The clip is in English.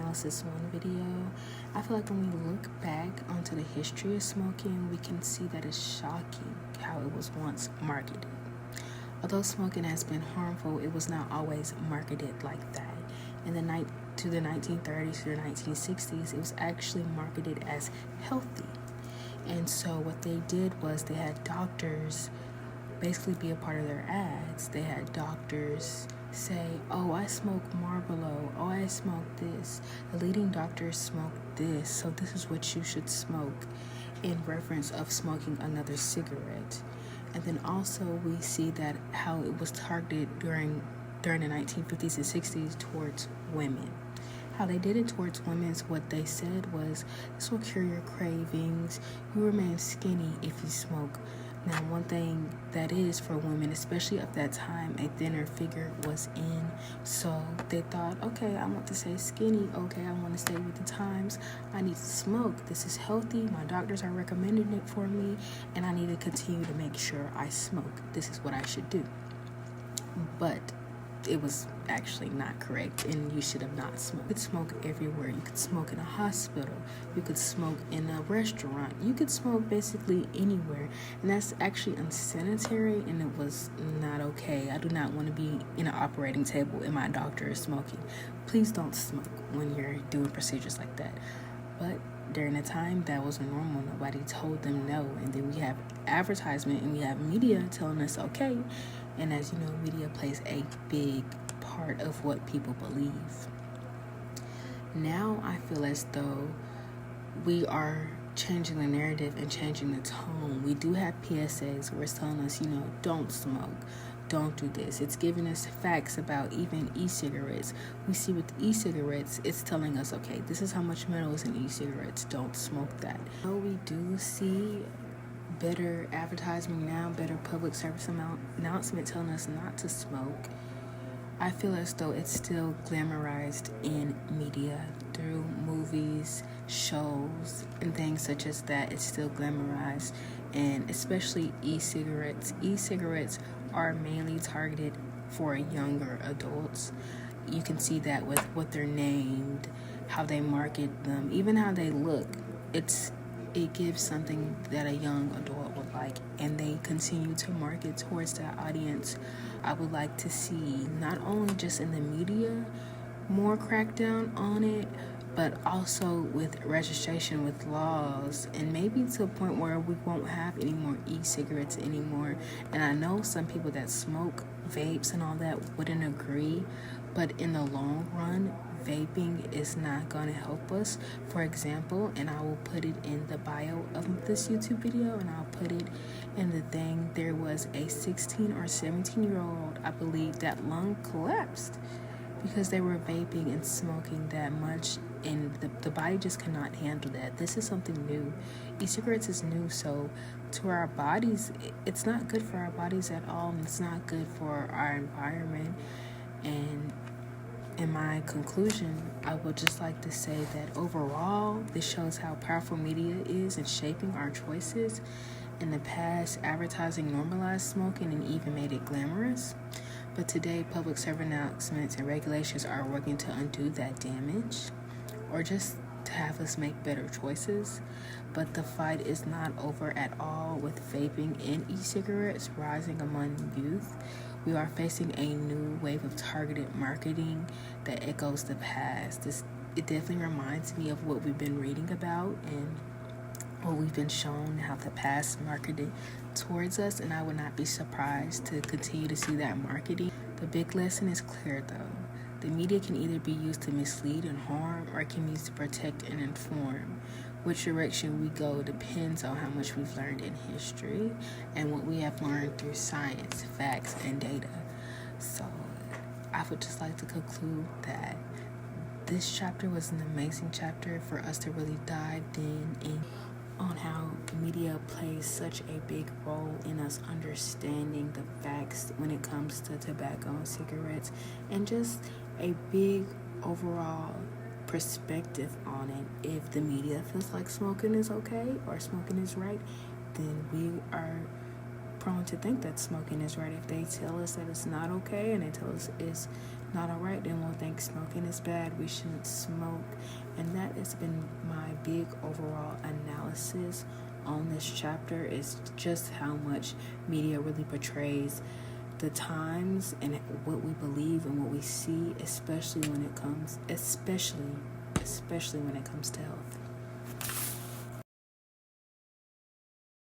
analysis one video. I feel like when we look back onto the history of smoking, we can see that it's shocking how it was once marketed. Although smoking has been harmful, it was not always marketed like that. In the 1930s to the 1960s, it was actually marketed as healthy. And so what they did was they had doctors basically be a part of their ads. They had doctors say, oh, I smoke Marlboro, oh, I smoke this. The leading doctors smoke this, so this is what you should smoke, in reference of smoking another cigarette. And then also we see that how it was targeted during the 1950s and 60s towards women. How they did it towards women is what they said was, this will cure your cravings. You remain skinny if you smoke. Now, one thing that is for women, especially at that time, a thinner figure was in. So they thought, okay, I want to stay skinny. Okay, I want to stay with the times. I need to smoke. This is healthy. My doctors are recommending it for me, and I need to continue to make sure I smoke. This is what I should do. But it was actually not correct, and you should have not smoked. You could smoke everywhere. You could smoke in a hospital. You could smoke in a restaurant. You could smoke basically anywhere, and that's actually unsanitary, and it was not okay. I do not want to be in an operating table and my doctor is smoking. Please don't smoke when you're doing procedures like that. But during the time, that wasn't normal. Nobody told them no. And then we have advertisement and we have media telling us okay. And as you know, media plays a big part of what people believe. Now I feel as though we are changing the narrative and changing the tone. We do have PSAs where it's telling us, don't smoke, don't do this. It's giving us facts about even e-cigarettes. We see with e-cigarettes, it's telling us, okay, this is how much metal is in e-cigarettes. Don't smoke that. So we do see better advertising now, better public service announcement telling us not to smoke. I feel as though it's still glamorized in media through movies, shows, and things such as that. It's still glamorized, and especially e-cigarettes. E-cigarettes are mainly targeted for younger adults. You can see that with what they're named, how they market them, even how they look. It gives something that a young adult would like, and they continue to market towards that audience. I would like to see, not only just in the media, more crackdown on it, but also with registration, with laws, and maybe to a point where we won't have any more e-cigarettes anymore. And I know some people that smoke vapes and all that wouldn't agree, but in the long run, vaping is not going to help us. For example, and I will put it in the bio of this YouTube video, and I'll put it in the thing, there was a 16 or 17-year-old, I believe, that lung collapsed because they were vaping and smoking that much, and the body just cannot handle that. This is something new. E-cigarettes is new, so to our bodies, it's not good for our bodies at all, and it's not good for our environment. And in my conclusion, I would just like to say that overall, this shows how powerful media is in shaping our choices. In the past, advertising normalized smoking and even made it glamorous. But today, public service announcements and regulations are working to undo that damage, or just to have us make better choices. But the fight is not over at all, with vaping and e-cigarettes rising among youth. We are facing a new wave of targeted marketing that echoes the past. It definitely reminds me of what we've been reading about and what we've been shown, how the past marketed towards us, and I would not be surprised to continue to see that marketing. The big lesson is clear though. The media can either be used to mislead and harm, or it can be used to protect and inform. Which direction we go depends on how much we've learned in history and what we have learned through science, facts, and data. So I would just like to conclude that this chapter was an amazing chapter for us to really dive in on how media plays such a big role in us understanding the facts when it comes to tobacco and cigarettes, and just a big overall perspective on it. If the media feels like smoking is okay or smoking is right, then we are prone to think that smoking is right. If they tell us that it's not okay and they tell us it's not all right, then we'll think smoking is bad. We shouldn't smoke. And that has been my big overall analysis on this chapter, is just how much media really portrays the times and what we believe and what we see, especially when it comes to health.